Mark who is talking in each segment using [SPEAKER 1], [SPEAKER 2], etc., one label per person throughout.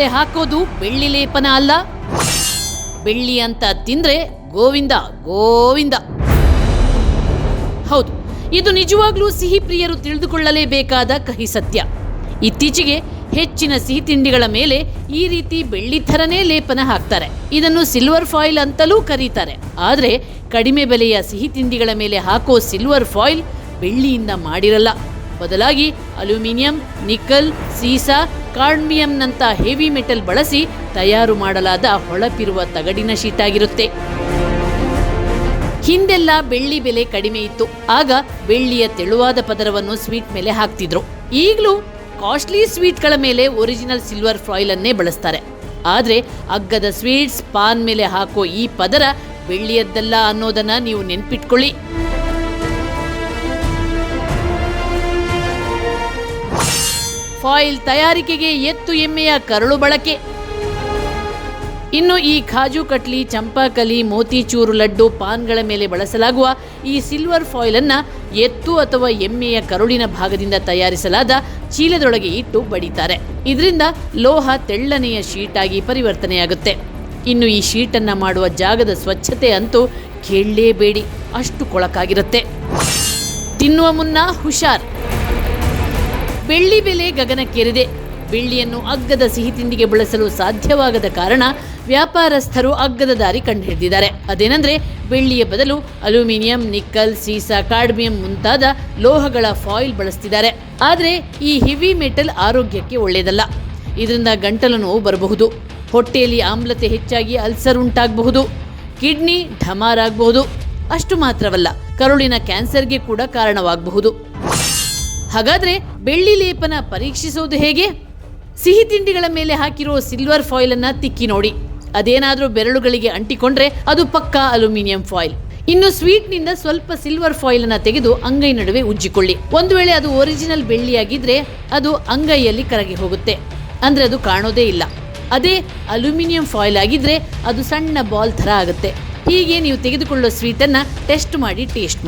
[SPEAKER 1] ಮೇಲೆ ಹಾಕೋದು ಬೆಳ್ಳಿ ಲೇಪನ ಅಲ್ಲ. ಬೆಳ್ಳಿ ಅಂತ ತಿಂದ್ರೆ ಗೋವಿಂದ ಗೋವಿಂದ. ಹೌದು, ಇದು ನಿಜವಾಗ್ಲೂ ಸಿಹಿ ಪ್ರಿಯರು ತಿಳಿದುಕೊಳ್ಳಲೇಬೇಕಾದ ಕಹಿ ಸತ್ಯ. ಇತ್ತೀಚೆಗೆ ಹೆಚ್ಚಿನ ಸಿಹಿ ತಿಂಡಿಗಳ ಮೇಲೆ ಈ ರೀತಿ ಬೆಳ್ಳಿ ಥರನೇ ಲೇಪನ ಹಾಕ್ತಾರೆ. ಇದನ್ನು ಸಿಲ್ವರ್ ಫಾಯಿಲ್ ಅಂತಲೂ ಕರೀತಾರೆ. ಆದರೆ ಕಡಿಮೆ ಬೆಲೆಯ ಸಿಹಿ ತಿಂಡಿಗಳ ಮೇಲೆ ಹಾಕೋ ಸಿಲ್ವರ್ ಫಾಯಿಲ್ ಬೆಳ್ಳಿಯಿಂದ ಮಾಡಿರಲ್ಲ. ಬದಲಾಗಿ ಅಲ್ಯೂಮಿನಿಯಂ, ನಿಕ್ಕಲ್, ಸೀಸಾ, ಕಾರ್ಡ್ಮಿಯಂನಂಥ ಹೆವಿ ಮೆಟಲ್ ಬಳಸಿ ತಯಾರು ಮಾಡಲಾದ ಹೊಳಪಿರುವ ತಗಡಿನ ಶೀಟಾಗಿರುತ್ತೆ. ಹಿಂದೆಲ್ಲ ಬೆಳ್ಳಿ ಬೆಲೆ ಕಡಿಮೆ ಇತ್ತು. ಆಗ ಬೆಳ್ಳಿಯ ತೆಳುವಾದ ಪದರವನ್ನು ಸ್ವೀಟ್ ಮೇಲೆ ಹಾಕ್ತಿದ್ರು. ಈಗಲೂ ಕಾಸ್ಟ್ಲಿ ಸ್ವೀಟ್ಗಳ ಮೇಲೆ ಒರಿಜಿನಲ್ ಸಿಲ್ವರ್ ಫಾಯಿಲ್ ಅನ್ನೇ ಬಳಸ್ತಾರೆ. ಆದರೆ ಅಗ್ಗದ ಸ್ವೀಟ್ಸ್, ಪಾನ್ ಮೇಲೆ ಹಾಕೋ ಈ ಪದರ ಬೆಳ್ಳಿಯದ್ದಲ್ಲ ಅನ್ನೋದನ್ನ ನೀವು ನೆನ್ಪಿಟ್ಕೊಳ್ಳಿ. ಫಾಯಿಲ್ ತಯಾರಿಕೆಗೆ ಎತ್ತು ಎಮ್ಮೆಯ ಕರಳು ಬಳಕೆ. ಇನ್ನು ಈ ಕಾಜು ಕಟ್ಲಿ, ಚಂಪಾಕಲಿ, ಮೋತಿಚೂರು ಲಡ್ಡು, ಪಾನ್ಗಳ ಮೇಲೆ ಬಳಸಲಾಗುವ ಈ ಸಿಲ್ವರ್ ಫಾಯಿಲ್ ಅನ್ನ ಎತ್ತು ಅಥವಾ ಎಮ್ಮೆಯ ಕರುಳಿನ ಭಾಗದಿಂದ ತಯಾರಿಸಲಾದ ಚೀಲದೊಳಗೆ ಇಟ್ಟು ಬಡಿತಾರೆ. ಇದರಿಂದ ಲೋಹ ತೆಳ್ಳನೆಯ ಶೀಟಾಗಿ ಪರಿವರ್ತನೆಯಾಗುತ್ತೆ. ಇನ್ನು ಈ ಶೀಟನ್ನ ಮಾಡುವ ಜಾಗದ ಸ್ವಚ್ಛತೆ ಅಂತೂ ಕೇಳಲೇಬೇಡಿ, ಅಷ್ಟು ಕೊಳಕಾಗಿರುತ್ತೆ. ತಿನ್ನುವ ಮುನ್ನ ಹುಷಾರ್. ಬೆಳ್ಳಿ ಬೆಲೆ ಗಗನಕ್ಕೇರಿದೆ. ಬೆಳ್ಳಿಯನ್ನು ಅಗ್ಗದ ಸಿಹಿ ತಿಂಡಿಗೆ ಬಳಸಲು ಸಾಧ್ಯವಾಗದ ಕಾರಣ ವ್ಯಾಪಾರಸ್ಥರು ಅಗ್ಗದ ದಾರಿ ಕಂಡುಹಿಡಿದಿದ್ದಾರೆ. ಅದೇನೆಂದ್ರೆ ಬೆಳ್ಳಿಯ ಬದಲು ಅಲ್ಯೂಮಿನಿಯಂ, ನಿಕ್ಕಲ್, ಸೀಸಾ, ಕಾರ್ಡ್ಮಿಯಂ ಮುಂತಾದ ಲೋಹಗಳ ಫಾಯಿಲ್ ಬಳಸ್ತಿದ್ದಾರೆ. ಆದರೆ ಈ ಹೆವಿ ಮೆಟಲ್ ಆರೋಗ್ಯಕ್ಕೆ ಒಳ್ಳೆಯದಲ್ಲ. ಇದರಿಂದ ಗಂಟಲು ನೋವು ಬರಬಹುದು, ಹೊಟ್ಟೆಯಲ್ಲಿ ಆಮ್ಲತೆ ಹೆಚ್ಚಾಗಿ ಅಲ್ಸರ್ ಉಂಟಾಗಬಹುದು, ಕಿಡ್ನಿ ಢಮಾರಾಗಬಹುದು. ಅಷ್ಟು ಮಾತ್ರವಲ್ಲ, ಕರುಳಿನ ಕ್ಯಾನ್ಸರ್ಗೆ ಕೂಡ ಕಾರಣವಾಗಬಹುದು. ಹಾಗಾದ್ರೆ ಬೆಳ್ಳಿ ಲೇಪನ ಪರೀಕ್ಷಿಸೋದು ಹೇಗೆ? ಸಿಹಿ ತಿಂಡಿಗಳ ಮೇಲೆ ಹಾಕಿರೋ ಸಿಲ್ವರ್ ಫಾಯಿಲ್ ಅನ್ನ ತಿಕ್ಕಿ ನೋಡಿ. ಅದೇನಾದ್ರೂ ಬೆರಳುಗಳಿಗೆ ಅಂಟಿಕೊಂಡ್ರೆ ಅದು ಪಕ್ಕಾ ಅಲ್ಯೂಮಿನಿಯಂ ಫಾಯಿಲ್. ಇನ್ನು ಸ್ವೀಟ್ನಿಂದ ಸ್ವಲ್ಪ ಸಿಲ್ವರ್ ಫಾಯಿಲ್ ಅನ್ನ ತೆಗೆದು ಅಂಗೈ ನಡುವೆ ಉಜ್ಜಿಕೊಳ್ಳಿ. ಒಂದು ವೇಳೆ ಅದು ಒರಿಜಿನಲ್ ಬೆಳ್ಳಿಯಾಗಿದ್ರೆ ಅದು ಅಂಗೈಯಲ್ಲಿ ಕರಗಿ ಹೋಗುತ್ತೆ, ಅಂದ್ರೆ ಅದು ಕಾಣೋದೇ ಇಲ್ಲ. ಅದೇ ಅಲ್ಯೂಮಿನಿಯಂ ಫಾಯಿಲ್ ಆಗಿದ್ರೆ ಅದು ಸಣ್ಣ ಬಾಲ್ ಥರ ಆಗುತ್ತೆ. ಹೀಗೆ ನೀವು ತೆಗೆದುಕೊಳ್ಳೋ ಸ್ವೀಟನ್ನು ಟೆಸ್ಟ್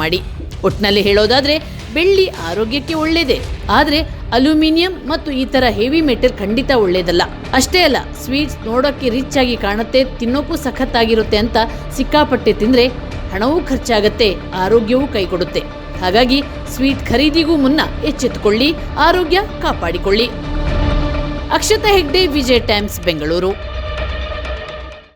[SPEAKER 1] ಮಾಡಿ. ಒಟ್ಟಿನಲ್ಲಿ ಹೇಳೋದಾದ್ರೆ ಬೆಳ್ಳಿ ಆರೋಗ್ಯಕ್ಕೆ ಒಳ್ಳೆಯದೇ, ಆದರೆ ಅಲ್ಯೂಮಿನಿಯಂ ಮತ್ತು ಈ ಥರ ಹೆವಿ ಮೆಟಲ್ ಖಂಡಿತ ಒಳ್ಳೆಯದಲ್ಲ. ಅಷ್ಟೇ ಅಲ್ಲ, ಸ್ವೀಟ್ಸ್ ನೋಡೋಕ್ಕೆ ರಿಚ್ ಆಗಿ ಕಾಣುತ್ತೆ, ತಿನ್ನೋಕ್ಕೂ ಸಖತ್ತಾಗಿರುತ್ತೆ ಅಂತ ಸಿಕ್ಕಾಪಟ್ಟೆ ತಿಂದರೆ ಹಣವೂ ಖರ್ಚಾಗತ್ತೆ, ಆರೋಗ್ಯವೂ ಕೈಕೊಡುತ್ತೆ. ಹಾಗಾಗಿ ಸ್ವೀಟ್ ಖರೀದಿಗೂ ಮುನ್ನ ಎಚ್ಚೆತ್ತುಕೊಳ್ಳಿ, ಆರೋಗ್ಯ ಕಾಪಾಡಿಕೊಳ್ಳಿ. ಅಕ್ಷತಾ ಹೆಗ್ಡೆ, ವಿಜಯ್ ಟೈಮ್ಸ್, ಬೆಂಗಳೂರು.